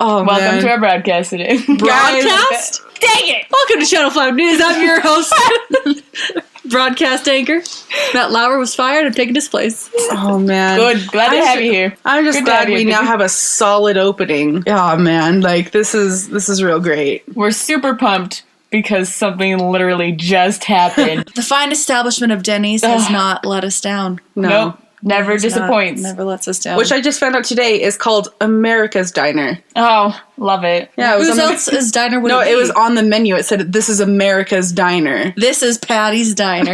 Oh, welcome to our broadcast today. Broadcast? Dang it! Welcome to Channel 5 News. I'm your host, broadcast anchor. Matt Lauer was fired. I'm taking his place. Oh, man. Good. Glad to have you here. I'm just Good glad we now have a solid opening. Oh, man. Like, this is real great. We're super pumped because something literally just happened. The fine establishment of Denny's has not let us down. No. Nope. Never disappoints. Never lets us down. Which I just found out today is called America's Diner. Oh, love it. Yeah, Whose else's diner would it be? it was on the menu. It said, "This is America's Diner." This is Patty's Diner.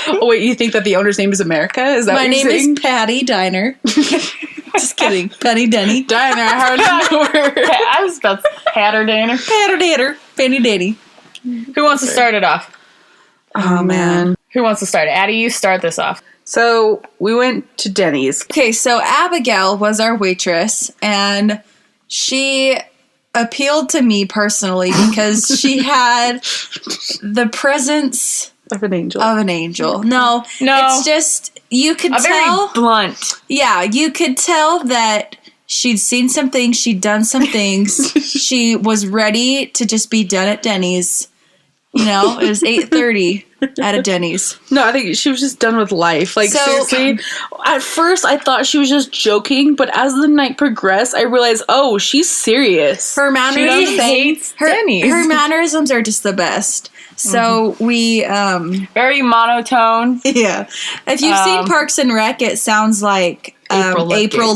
Oh, wait, you think that the owner's name is America? Is that My what name you're saying? is Patty Diner. Just kidding. Patty Denny. Diner. How do you know her? I was about to Hatter Danner. Patter Dater. Penny Danny. Who wants to start it off? Oh, man. Who wants to start it? Addie, you start this off. So, we went to Denny's. Okay, so Abigail was our waitress, and she appealed to me personally because she had the presence Of an angel. of an angel. No, it's just, you could tell. Very blunt. Yeah, you could tell that she'd seen some things, she'd done some things. She was ready to just be done at Denny's. You know, it was 8:30 at a Denny's. No, I think she was just done with life. Like, So- seriously, at first I thought she was just joking, but as the night progressed, I realized, oh, she's serious. Her mannerisms, She hates her, Denny's. her mannerisms are just the best. So we, Very monotone. yeah. If you've seen Parks and Rec, it sounds like April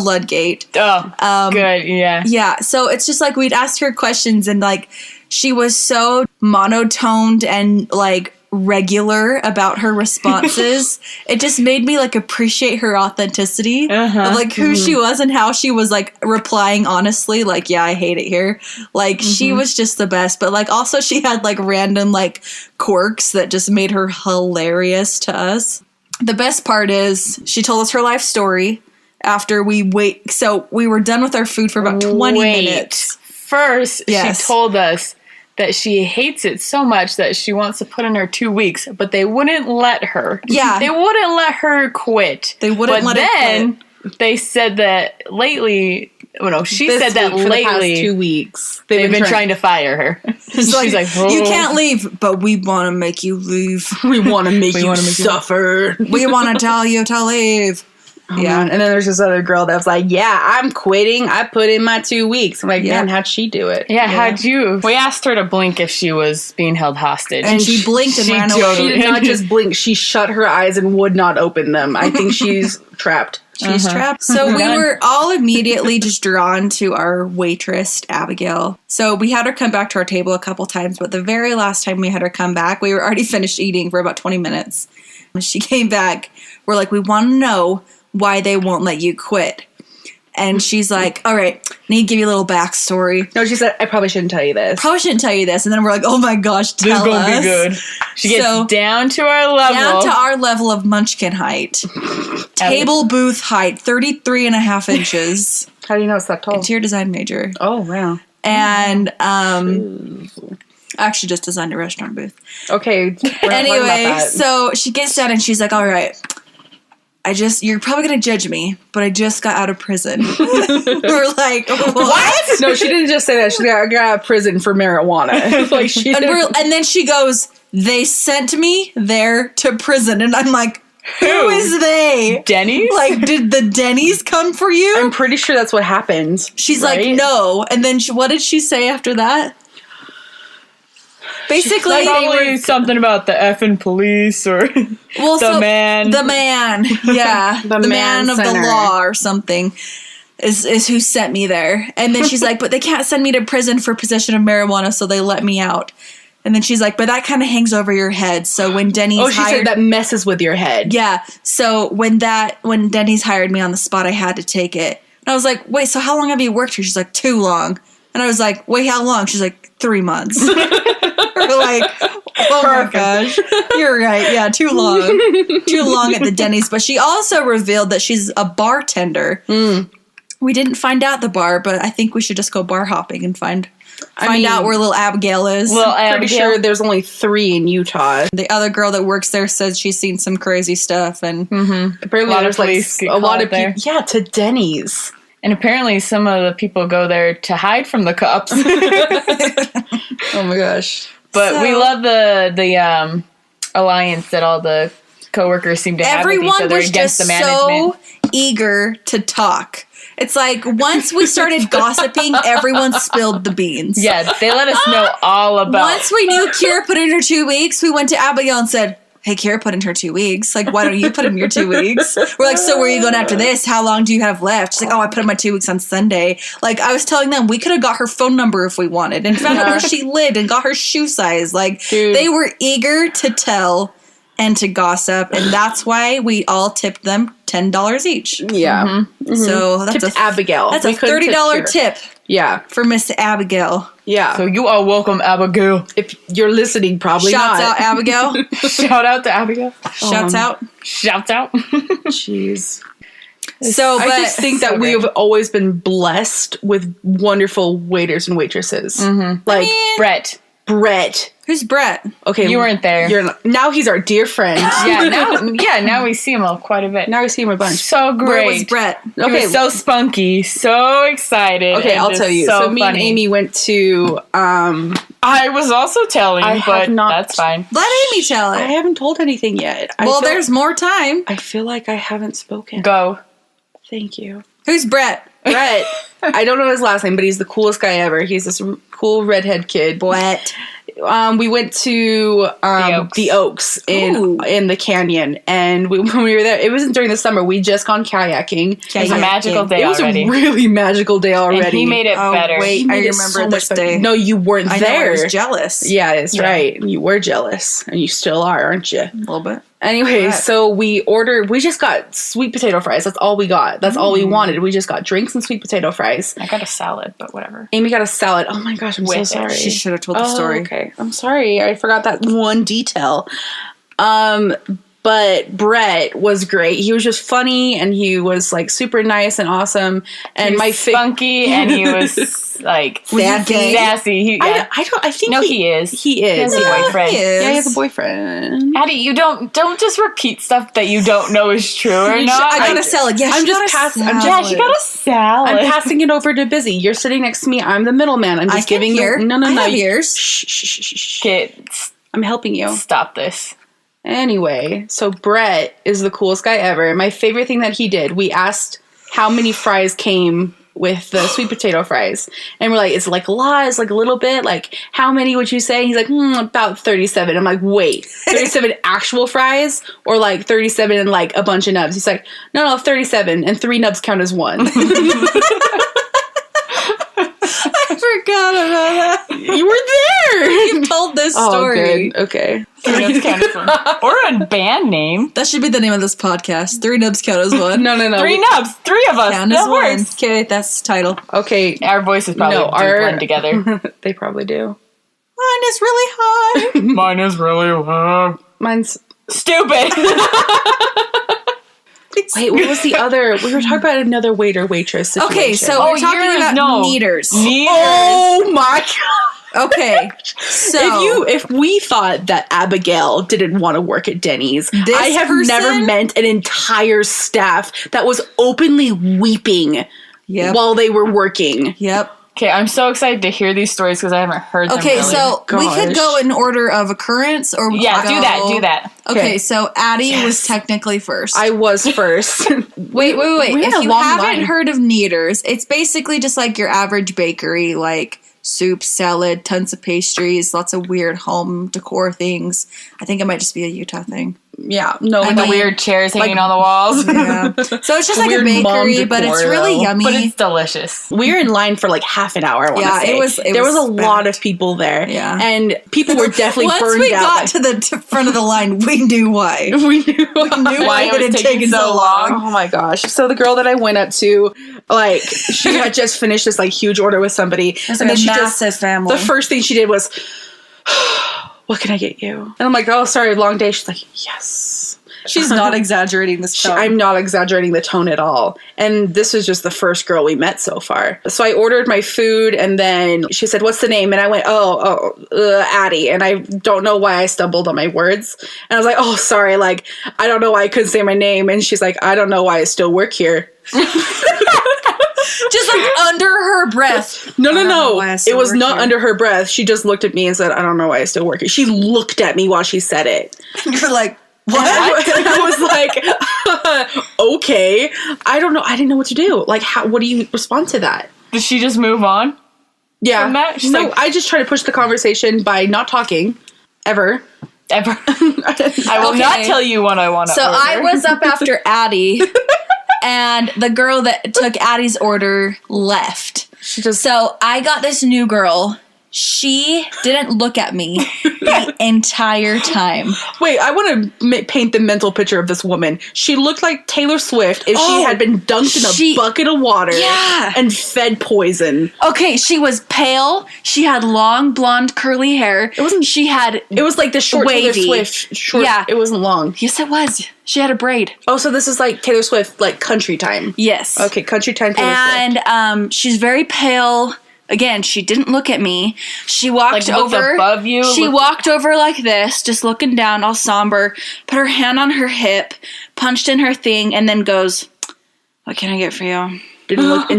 Ludgate. Oh, good, yeah. Yeah, so it's just like we'd ask her questions and like she was so monotoned and like regular about her responses. It just made me like appreciate her authenticity of like who she was and how she was like replying honestly, like, yeah, I hate it here. Like she was just the best, but like also she had like random like quirks that just made her hilarious to us. The best part is she told us her life story after so we were done with our food for about 20 minutes. First, Yes. she told us that she hates it so much that she wants to put in her 2 weeks, but they wouldn't let her. Yeah. They wouldn't let her quit. They wouldn't let her then they said that lately, well, no, she said that for the past lately 2 weeks. they've been trying to fire her. She's like, oh. you can't leave, but we want to make you leave. We want to make you wanna make you- suffer. We want to tell you to leave. Yeah, and then there's this other girl that was like, yeah, I'm quitting. I put in my 2 weeks. I'm like, Yeah. man, how'd she do it? Yeah, how'd you? We asked her to blink if she was being held hostage. And she blinked and ran away. She did not just blink. She shut her eyes and would not open them. I think she's trapped. She's trapped. So we were all immediately just drawn to our waitress, Abigail. So we had her come back to our table a couple times, but the very last time we had her come back, we were already finished eating for about 20 minutes. When she came back, we're like, we want to know why they won't let you quit. And she's like, all right, I need to give you a little backstory. No, she said, I probably shouldn't tell you this. Probably shouldn't tell you this. And then we're like, oh my gosh, this tell is going to us. be good. She gets So- down to our level. Down to our level of munchkin height. Table booth height, 33 and a half inches. How do you know it's that tall? Interior design major. Oh, wow. And I actually just designed a restaurant booth. Okay. Anyway, so she gets down and she's like, all right, you're probably going to judge me, but I just got out of prison. We're like, what? No, she didn't just say that. She got out of prison for marijuana. Like she And then she goes, they sent me there to prison. And I'm like, who is they? Denny's? Like, did the Denny's come for you? I'm pretty sure that's what happened. She's right? like, no. And then what did she say after that? Basically, probably something about the effing police or the man. The man, yeah. The the man man of the center. law or something is who sent me there. And then she's like, but they can't send me to prison for possession of marijuana, so they let me out. And then she's like, but that kind of hangs over your head. So when Denny's Oh, she said that messes with your head. Yeah. So when Denny's hired me on the spot, I had to take it. And I was like, wait, so how long have you worked here? She's like, too long. And I was like, wait, how long? She's like, 3 months. We're like, oh my gosh. You're right. Yeah, too long. Too long at the Denny's. But she also revealed that she's a bartender. We didn't find out the bar, but I think we should just go bar hopping and find out where little Abigail is. Pretty sure there's only 3 in Utah. The other girl that works there says she's seen some crazy stuff. And Apparently there's like a lot of people. Yeah, to Denny's. And apparently some of the people go there to hide from the cops. Oh my gosh. But we love the alliance that all the coworkers seem to have with each other against the management. Everyone was just so eager to talk. It's like once we started gossiping, everyone spilled the beans. Yeah, they let us know all about. Once we knew Kira put in her 2 weeks, we went to Abigail and said, hey, Kira put in her 2 weeks. Like, why don't you put in your 2 weeks? We're like, so where are you going after this? How long do you have left? She's like, oh, I put in my 2 weeks on Sunday. Like, I was telling them we could have got her phone number if we wanted and found out where she lived and got her shoe size. Like, they were eager to tell and to gossip, and that's why we all tipped them $10 each. Yeah. Mm-hmm. So that's tipped Abigail. That's a $30 tip. Yeah. For Miss Abigail. Yeah. So you are welcome, Abigail. If you're listening, probably Shouts not. out, Abigail. Shout out to Abigail. Shouts out. Shouts out. Jeez. So, I just think that we have always been blessed with wonderful waiters and waitresses. Mm-hmm. Like Brett. Who's Brett? Okay, you weren't there. Now he's our dear friend. Now we see him quite a bit. Now we see him a bunch. So great. Where was Brett? Okay, he was so spunky, so excited. Okay, I'll tell you. So me and Amy went to. I was also telling, but that's fine. Let Amy tell it. I haven't told anything yet. Well, there's more time. I feel like I haven't spoken. Go. Thank you. Who's Brett? Brett. I don't know his last name, but he's the coolest guy ever. He's this cool redhead kid. Brett. We went to the Oaks in the canyon, and when we were there, it wasn't during the summer. We just gone kayaking. It was a magical day already. It was a really magical day already. And he made it better. Wait, I remember this day. No, you weren't there. I was jealous. Yeah, that's right. You were jealous, and you still are, aren't you? A little bit. Anyway, so we just got sweet potato fries. That's all we got. That's all we wanted. We just got drinks and sweet potato fries. I got a salad, but whatever. Amy got a salad. Oh my gosh, I'm so sorry. She should have told the story. Okay. I'm sorry. I forgot that one detail. But Brett was great. He was just funny, and he was like super nice and awesome. And he was funky, and he was like sassy. I think he is. He is. He has a boyfriend. Yeah, he has a boyfriend. Addie, you don't just repeat stuff that you don't know is true or not. I got a salad. Yeah, she got a salad. I'm passing it over to Busy. You're sitting next to me. I'm the middleman. I'm just giving you. No. I have yours. Shh. Kids, I'm helping you. Stop this. Anyway, so Brett is the coolest guy ever. My favorite thing that he did, we asked how many fries came with the sweet potato fries. And we're like, it's like a lot, it's like a little bit. Like, how many would you say? He's like, about 37. I'm like, wait, 37 actual fries? Or like 37 and like a bunch of nubs? He's like, no, 37. And 3 nubs count as 1. I forgot about that. You were there. You've told this story. Good. Okay. 3 nubs count as 1. Or a band name. That should be the name of this podcast. 3 nubs count as 1. No. 3 nubs. 3 of us. Count that as works. 1. Okay, that's the title. Okay. Our voices probably blend together. They probably do. Mine is really high. Mine is really low. Mine's stupid. Wait, what was the other? We were talking about another waiter-waitress situation. Okay, so we're talking about Kneaders. Oh my god. Okay, so if we thought that Abigail didn't want to work at Denny's, I have never met an entire staff that was openly weeping while they were working. Yep. Okay, I'm so excited to hear these stories because I haven't heard them. Okay, so we could go in order of occurrence, or we could go... do that. Okay, so Addie was technically first. I was first. Wait. If you haven't heard of Kneaders, it's basically just like your average bakery, like soup, salad, tons of pastries, lots of weird home decor things. I think it might just be a Utah thing. Yeah, no, and the weird chairs hanging on the walls. Yeah. So it's just like a bakery, but it's really yummy. But it's delicious. We were in line for like half an hour. I want to say. There was a lot of people there. Yeah, and people were definitely Once burned we out. got to the front of the line, we knew why. We knew why it had taken so long. Oh my gosh! So the girl that I went up to, like, she had just finished this like huge order with somebody, and then massive family. The first thing she did was, "What can I get you?" And I'm like, "Oh, sorry, long day." She's like, "Yes." She's not exaggerating this tone. I'm not exaggerating the tone at all. And this was just the first girl we met so far. So I ordered my food, and then she said, "What's the name?" And I went, Addie. And I don't know why I stumbled on my words. And I was like, "Oh, sorry. Like, I don't know why I couldn't say my name." And she's like, "I don't know why I still work here." Just like under her breath. No. Why I It still was work not here. under her breath. She just looked at me and said, I don't know why I still work here. She looked at me while she said it. You're like, what? And I was like, okay. I don't know. I didn't know what to do. Like, what do you respond to that? Did she just move on? Yeah. From that? She's No, like- I just try to push the conversation by not talking. Ever. I will Okay. not tell you what I want to So order. I was up after Addie, and the girl that took Addie's order left. So I got this new girl. She didn't look at me the entire time. Wait, I want to paint the mental picture of this woman. She looked like Taylor Swift if she had been dunked in a bucket of water and fed poison. Okay, she was pale. She had long, blonde, curly hair. It wasn't. She had. It was like the short wavy. Taylor Swift. Short, Yeah. It wasn't long. Yes, it was. She had a braid. Oh, so this is like Taylor Swift, like country time. Yes. Okay, country time Taylor Swift. And she's very pale. Again, she didn't look at me. She walked Like, looked over. above you? She Looked- walked over like this, just looking down, all somber, put her hand on her hip, punched in her thing, and then goes, "What can I get for you?" Didn't look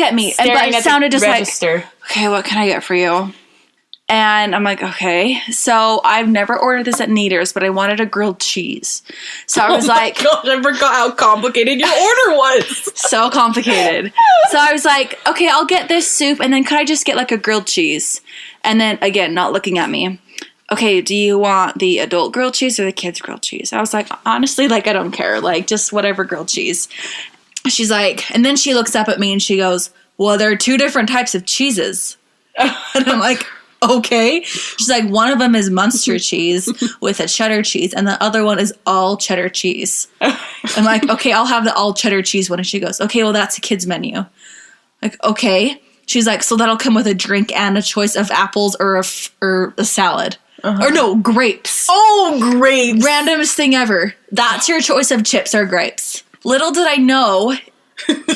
at me. And, but Staring it at sounded the just register. like, "Okay, what can I get for you?" And I'm like, okay. So I've never ordered this at Kneader's, but I wanted a grilled cheese. So I was like, God, I forgot how complicated your order was. so complicated. So I was like, okay, I'll get this soup, and then could I just get like a grilled cheese? And then again, not looking at me. Okay, do you want the adult grilled cheese or the kids grilled cheese? I was like, honestly, like I don't care, like just whatever grilled cheese. She's like, and then she looks up at me and she goes, well, there are two different types of cheeses. And I'm like, okay. She's like, one of them is Munster cheese with a cheddar cheese, and the other one is all cheddar cheese. I'm like, okay, I'll have the all cheddar cheese one. And she goes, okay, well, that's a kid's menu. Like, okay. She's like, so that'll come with a drink and a choice of apples or a salad. Or no, grapes. Oh, grapes. Randomest thing ever. That's your choice of chips or grapes. Little did I know,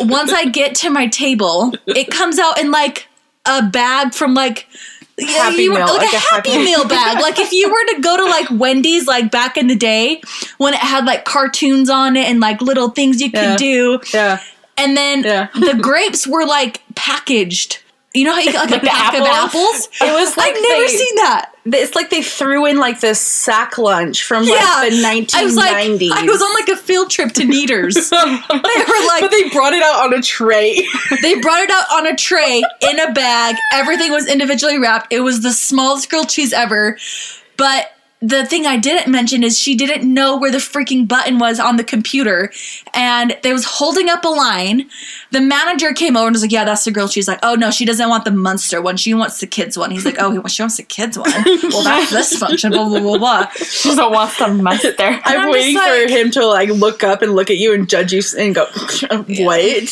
once I get to my table, it comes out in like a bag from like Happy Meal, like a Happy Meal bag. Like if you were to go to like Wendy's like back in the day when it had like cartoons on it and like little things you could do. Yeah. And then the grapes were like packaged. You know how you get like a pack of apples? It was like I've never seen that. It's like they threw in like this sack lunch from like the 1990s. I was on like a field trip to Kneader's. They were like, but they brought it out on a tray. they brought it out on a tray in a bag. Everything was individually wrapped. It was the smallest grilled cheese ever. But the thing I didn't mention is she didn't know where the freaking button was on the computer. And they was holding up a line. The manager came over and was like, yeah, that's the grilled cheese. Like, oh, no, she doesn't want the Munster one. She wants the kids one. He's like, oh, she wants the kids one. Well, that's this function, blah, blah, blah, blah. She doesn't want some Munster. I'm waiting for him to like look up and look at you and judge you and go, what?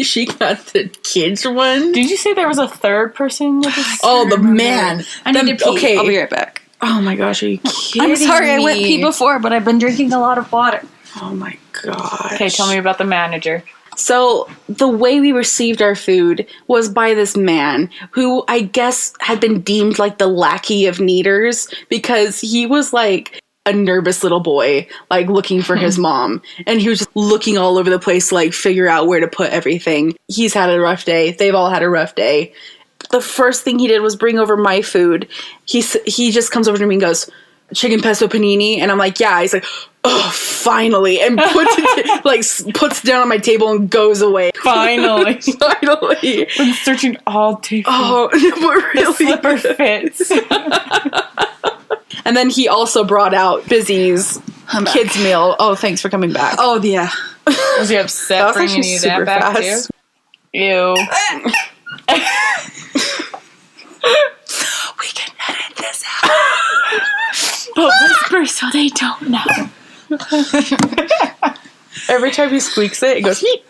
She got the kids one? Did you say there was a third person with this? Oh, the man. I need to pee. Okay. I'll be right back. Oh my gosh, are you kidding I'm sorry, me? I went pee before, but I've been drinking a lot of water. Oh my gosh. Okay, tell me about the manager. So the way we received our food was by this man who I guess had been deemed like the lackey of Kneader's because he was like a nervous little boy, like looking for his mom. And he was just looking all over the place to like figure out where to put everything. He's had a rough day. They've all had a rough day. The first thing he did was bring over my food. He just comes over to me and goes, chicken pesto panini. And I'm like, yeah. He's like, oh, finally. And puts it down on my table and goes away. Finally. Finally. Been searching all day. Oh, but really. Slipper fits. And then he also brought out Busy's kids meal. Oh, thanks for coming back. Oh, yeah. Was he upset was bringing actually you super that back fast. too? Ew. We can edit this out. But whisper so they don't know. Every time he squeaks it, it goes, Heep.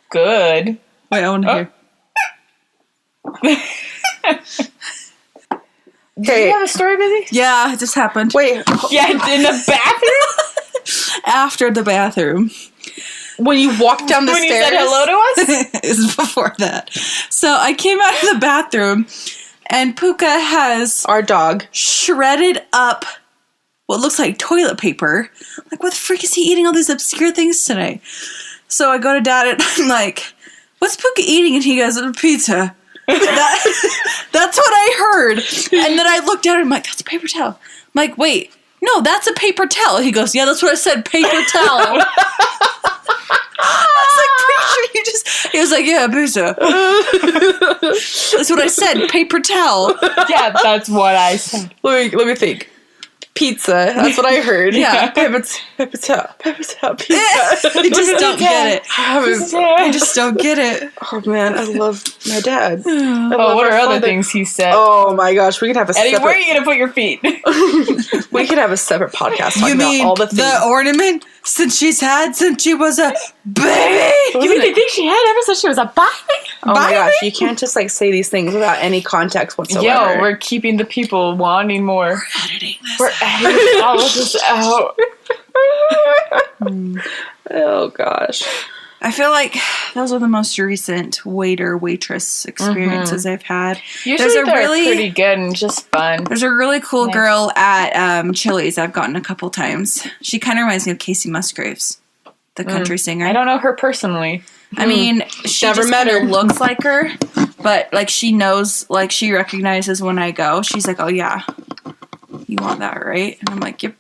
Good. Wait, I want to hear. Do you have a story, Busy? Yeah, it just happened. Wait, Yeah, in the bathroom? After the bathroom. when you walk down the When you stairs? said hello to us? It was before that. So I came out of the bathroom, and Puka has Our dog. shredded up what looks like toilet paper. Like, what the frick is he eating all these obscure things today? So I go to Dad and I'm like, what's Puka eating? And he goes, pizza. That's what I heard. And then I looked at him, I'm like, that's a paper towel. I'm like, wait, no, that's a paper towel. He goes, yeah, that's what I said, paper towel. I was like, pretty sure you just... He was like, yeah, pizza. That's what I said, paper towel. Yeah, that's what I said. Let me think. Pizza. That's what I heard. Yeah. Paper towel, pizza. I just don't get it. I just don't get it. Oh man, I love my dad. Oh, what are other things he said? Oh my gosh, we could have a Eddie, separate... where are you going to put your feet? We could have a separate podcast talking You mean about all the things. the ornament since she was a baby? You mean the thing she had ever since she was a baby? Oh my gosh, you can't just like say these things without any context whatsoever. Yo, we're keeping the people wanting more. We're editing this. We're editing all of this out. Oh gosh. I feel like those are the most recent waitress experiences I've had. Usually they're pretty good and just fun. There's a really cool girl at Chili's I've gotten a couple times. She kind of reminds me of Casey Musgraves, the country singer. I don't know her personally. I mean, she Never just met her. looks like her, but like she knows, like she recognizes when I go. She's like, oh yeah, you want that, right? And I'm like, yep.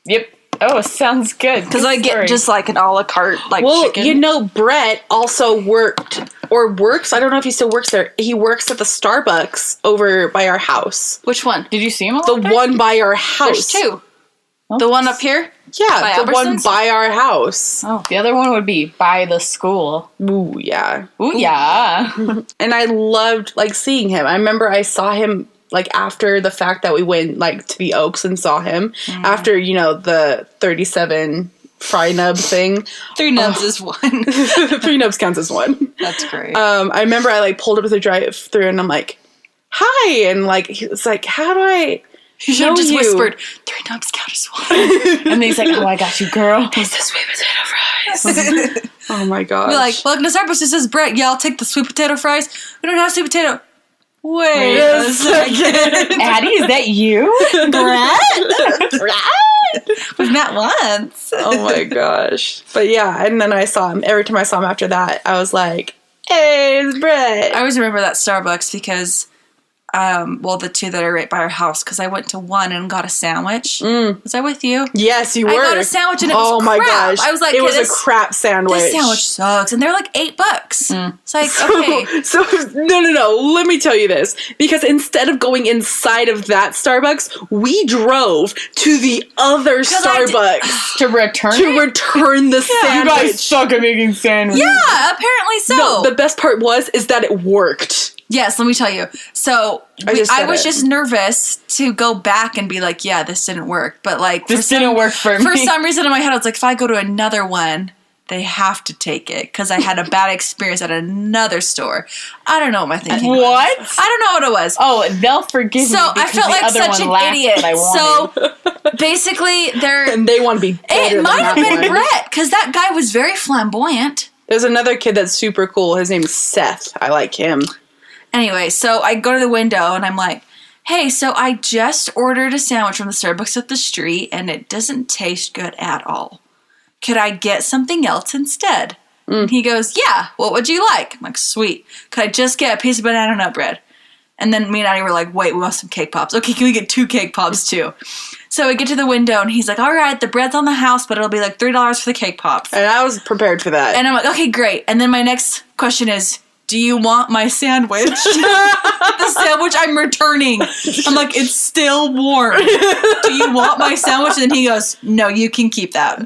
Yep. Oh, sounds good. Because I get just like an a la carte, like chicken. You know, Brett also works. I don't know if he still works there. He works at the Starbucks over by our house. Which one? Did you see him? The one by our house. There's two. The one up here? Yeah, By the one Albertsons? by our house. Oh, the other one would be by the school. Ooh, yeah. Ooh, yeah. And I loved like seeing him. I remember I saw him like after the fact that we went like to the Oaks and saw him after, you know, the 37 fry nub thing. 3 nubs is one. 3 nubs counts as one. That's great. I remember I like pulled up to the drive-thru and I'm like, hi, and like he was like, how do I You should have just you. whispered, 3 nubs count as one. And then he's like, oh, I got you, girl. It's the sweet potato fries. Oh my gosh. We're like, welcome to Starbucks. This is Brett. Yeah, I'll take the sweet potato fries. We don't have sweet potato. Wait a second. Addie, is that you? Brett? We've met once. oh my gosh. But yeah, and then I saw him. Every time I saw him after that, I was like, hey, it's Brett. I always remember that Starbucks because, the two that are right by our house, because I went to one and got a sandwich. Was I with you? Yes, you were. I got a sandwich and it was oh my crap. gosh. I was like, it was this, a crap sandwich. This sandwich sucks. And they're like $8. It's like, okay. So, no. Let me tell you this. Because instead of going inside of that Starbucks, we drove to the other Starbucks To return the You sandwich. guys suck at making sandwiches. Yeah, apparently so. No, the best part is that it worked. Yes, let me tell you. So I was just nervous to go back and be like, yeah, this didn't work. But like, This didn't work for me. For some reason in my head, I was like, if I go to another one, they have to take it because I had a bad experience at another store. I don't know what my thinking was. What? I don't know what it was. Oh, they'll forgive So me I because felt the like other such one an lacked idiot. what I wanted. So basically, And they want to be better it than might that have been one. Brett because that guy was very flamboyant. There's another kid that's super cool. His name's Seth. I like him. Anyway, so I go to the window and I'm like, hey, so I just ordered a sandwich from the Starbucks up the street and it doesn't taste good at all. Could I get something else instead? And he goes, yeah, what would you like? I'm like, sweet. Could I just get a piece of banana nut bread? And then me and Addie were like, wait, we want some cake pops. Okay, can we get 2 cake pops too? So we get to the window and he's like, all right, the bread's on the house, but it'll be like $3 for the cake pops. And I was prepared for that. And I'm like, okay, great. And then my next question is, do you want my sandwich? The sandwich I'm returning. I'm like, it's still warm. Do you want my sandwich? And then he goes, no, you can keep that.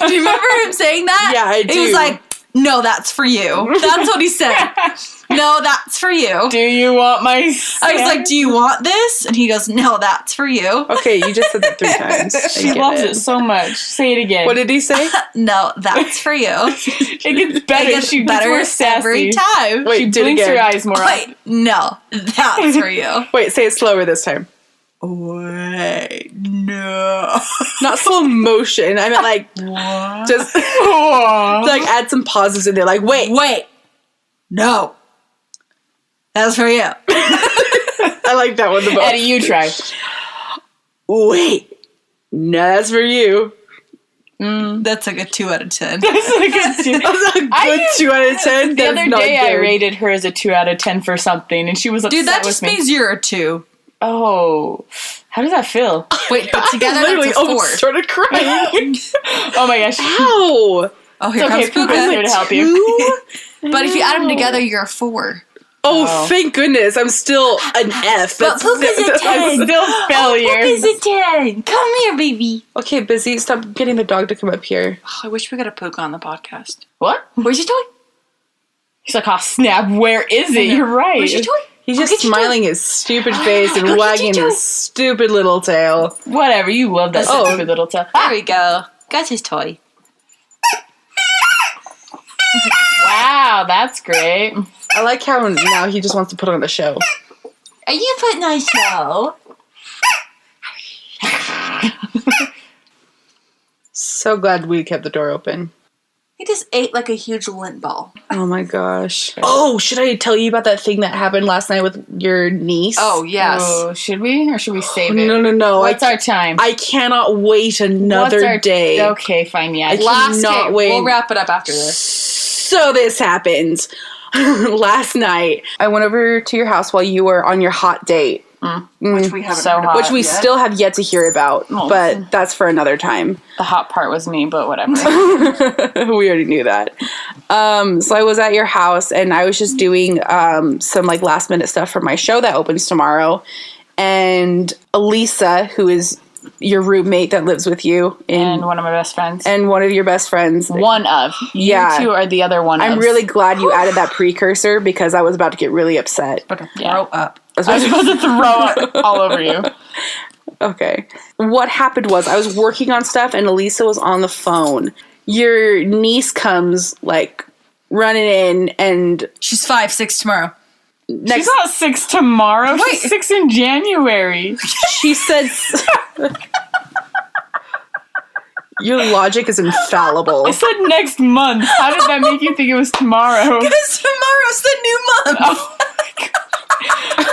Do you remember him saying that? Yeah, I do. He was like, no, that's for you. That's what he said. No, that's for you. Do you want my I was like, do you want this? And he goes, no, that's for you. Okay, you just said that 3 times. She loves it so much. Say it again. What did he say? No, that's for you. It gets better. It gets She better gets more sassy. every time. Wait, She do it blinks again. her eyes more. Wait, no, that's for you. Wait, say it slower this time. Wait, no. Not slow motion. I meant like What? just like add some pauses in there. Like wait, no. That's for you. I like that one the most. Eddie, you try. Wait, no, that's for you. That's like a 2 out of 10. That's like a 2. That's a good 2 out of 10. The other day I good. rated her as a 2 out of 10 for something, and she was upset Dude, that with just me. means you're a 2. Oh, how does that feel? Wait, but together Literally that's a 4. almost started crying. Oh my gosh. Ow! Oh, here It's okay, comes Puka's here Puka. to help you. But if you add them together, you're a 4. Oh, thank goodness. I'm still an F. But Puka's a 10. Still failure. Puka's a 10. Come here, baby. Okay, Busy, stop getting the dog to come up here. Oh, I wish we got a Puka on the podcast. What? Where's your toy? He's like, oh snap, where is it? You're right. Where's your toy? He's Go just get your smiling his stupid face and Go get wagging your toy. his stupid little tail. Whatever, you love that stupid little tail. There we go. Got his toy. Wow, that's great. I like how now he just wants to put on a show. Are you putting on a show? So glad we kept the door open. He just ate like a huge lint ball. Oh my gosh. Oh, should I tell you about that thing that happened last night with your niece? Oh, yes. Oh, should we? Or should we save it? No. What's our time? I cannot wait another What's our day. Okay, fine, yeah. I cannot wait. We'll wrap it up after this. So this happened. Last night, I went over to your house while you were on your hot date. Which we haven't So heard about hot. Which we yet. still have yet to hear about, Oh. but that's for another time. The hot part was me, but whatever. We already knew that. So I was at your house and I was just doing some like last minute stuff for my show that opens tomorrow. And Elisa, who is your roommate that lives with you, And one of my best friends. and one of your best friends. One of. Yeah. You two are the other one I'm of. really glad you added that precursor because I was about to get really upset. Yeah. Grow up. I was I was about about to throw up all over you. Okay. What happened was I was working on stuff and Elisa was on the phone. Your niece comes like running in and She's 5, 6 tomorrow. next She's not 6 tomorrow. Wait. She's 6 in January. she says your logic is infallible. I said next month. How did that make you think it was tomorrow? Because tomorrow's the new month.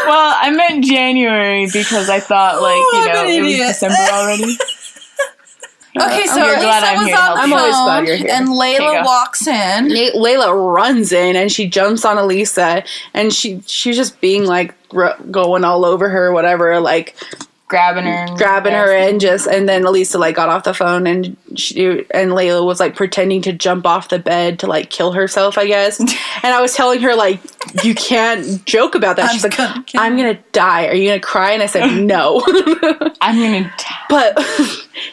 Well, I meant January because I thought, I'm an it was idiot. December already. Okay, so I'm glad Elisa I'm was here to on help the you. I'm always glad phone, you're here. and Here you Layla go. walks in. Layla runs in and she jumps on Elisa and she's just being like going all over her, whatever, like Grabbing her. and then Elisa like got off the phone and Layla was like pretending to jump off the bed to like kill herself, I guess. And I was telling her like, you can't joke about that. She's like, I'm gonna die. Are you gonna cry? And I said no. I'm going to But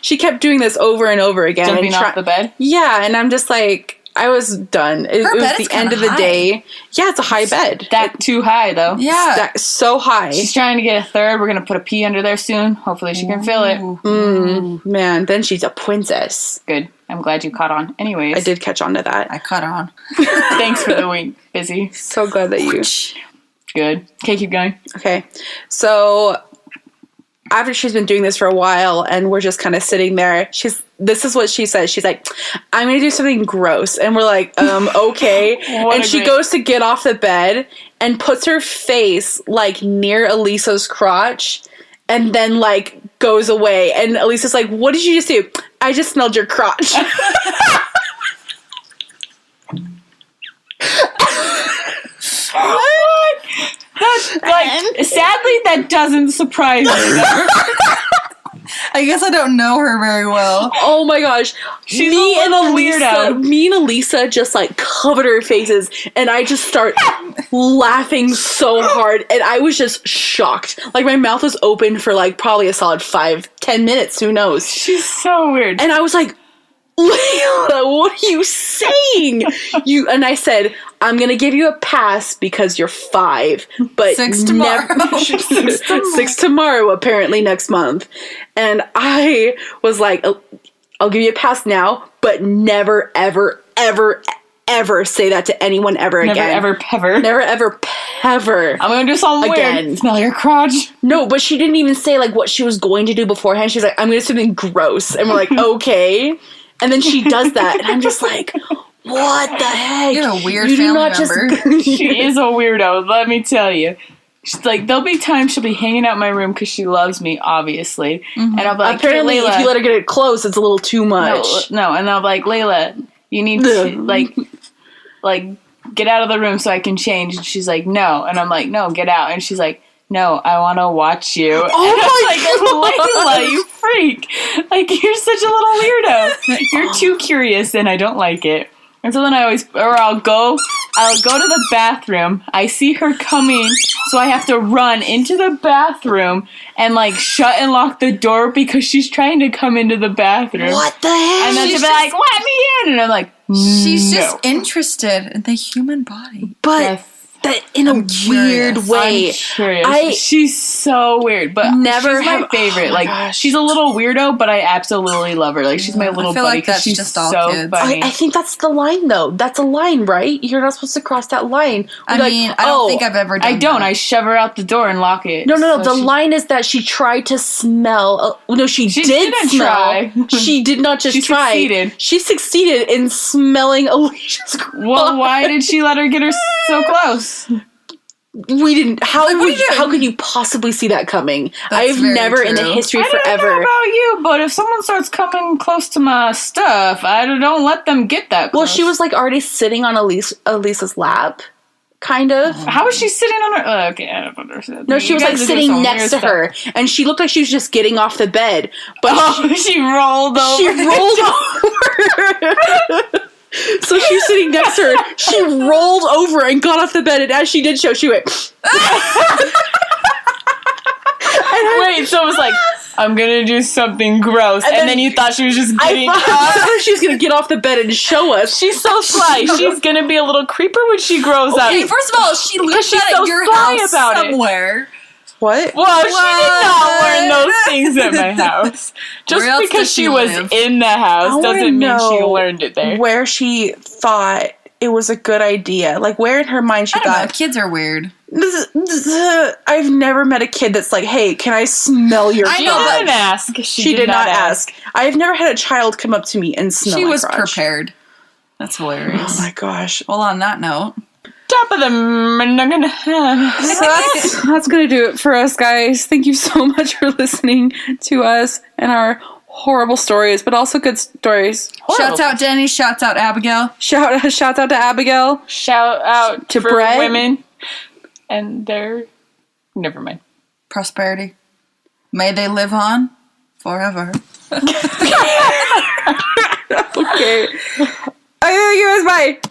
she kept doing this over and over again. jumping off the bed. Yeah, and I'm just like, I was done. It Her was bed is the end kinda of the high. day. Yeah, it's a high bed. That too high, though. Yeah. That's so high. She's trying to get a third. We're going to put a pee under there soon. Hopefully she can fill it. Man, then she's a princess. Good. I'm glad you caught on. Anyways. I did catch on to that. I caught on. Thanks for the wink. Busy. So glad that you... Good. Okay, keep going. Okay, so after she's been doing this for a while and we're just kind of sitting there, this is what she says. She's like, I'm going to do something gross. And we're like, okay. And she goes to get off the bed and puts her face like near Elisa's crotch and then like goes away. And Elisa's like, what did you just do? I just smelled your crotch. What? That's like, sadly, that doesn't surprise me. I guess I don't know her very well. Oh my gosh. She's a little weirdo. Me and Elisa just like covered our faces and I just start laughing so hard and I was just shocked. Like my mouth was open for like probably a solid 5-10 minutes, who knows. She's so weird. And I was like, Layla, what are you saying? And I said, I'm gonna give you a pass because you're 5, but 6 tomorrow. 6 tomorrow, apparently next month. And I was like, I'll give you a pass now, but never, ever, ever, ever say that to anyone ever again. Never, ever, Never, ever, ever. I'm gonna do something Again. weird. Smell your crotch. No, but she didn't even say like what she was going to do beforehand. She's like, I'm gonna do something gross. And we're like, okay. And then she does that, and I'm just like, what the heck? You're a weird You do family not member. just She is a weirdo, let me tell you. she's like, there'll be times she'll be hanging out in my room because she loves me, obviously. And I'll be like, apparently, hey, Layla, if you let her get it close, it's a little too much. No, and I'll be like, Layla, you need to, like, get out of the room so I can change. And she's like, no. And I'm like, no, get out. And she's like, no, I want to watch you. Oh my God. Layla, you freak. Like, you're such a little weirdo. You're too curious and I don't like it. And so then I'll go to the bathroom. I see her coming, so I have to run into the bathroom and, like, shut and lock the door because she's trying to come into the bathroom. What the heck? And then she'll be like, let me in. And I'm like, she's no. just interested in the human body. But Yes. that in a weird way. I'm curious. She's so weird, but she's my favorite. Like, she's a little weirdo, but I absolutely love her. Like, she's my little buddy like because she's just all so kids. funny. I think that's the line, though. That's a line, right? You're not supposed to cross that line. I don't think I've ever done that. I shove her out the door and lock it. No. The line is that she tried to smell. No, she didn't smell. Try. She did not just try. Succeeded. She succeeded in smelling Alicia's crotch. Well, why did she let her get her so close? We didn't. How could you possibly see that coming? That's I've very never in the true. history I don't forever. know about you, but if someone starts coming close to my stuff, I don't let them get that close. Well, she was like already sitting on Elisa's lap, kind of. How was she sitting on her? Okay, I don't understand. No, she was like sitting next to her, and she looked like she was just getting off the bed. But she rolled over. She rolled over. So she was sitting next to her. She rolled over and got off the bed, and as she did so, she went. Wait, so it was like, I'm gonna do something gross, and then you thought she was just getting I thought she was gonna get off the bed and show us. She's so sly. She's gonna be a little creeper when she grows up. Okay, first of all, she lived she's at so your sly house about it. somewhere. What? Well, she did not learn those things at my house. Just Where else because does she she was live? in the house doesn't mean she learned it there. Where she thought it was a good idea. Like, where in her mind she I don't know, thought, kids are weird. I've never met a kid that's like, hey, can I smell your I know, crotch? but- Didn't ask. She did not ask. I've never had a child come up to me and smell She my was crotch. prepared. That's hilarious. Oh my gosh. Well, on that note, Top of the So that's going to do it for us, guys. Thank you so much for listening to us and our horrible stories, but also good stories. shouts out Denny, shouts out Abigail. Shouts out to Abigail. Shout out To for Brett. women and their... Never mind. Prosperity. May they live on forever. Okay. I love you guys. Bye.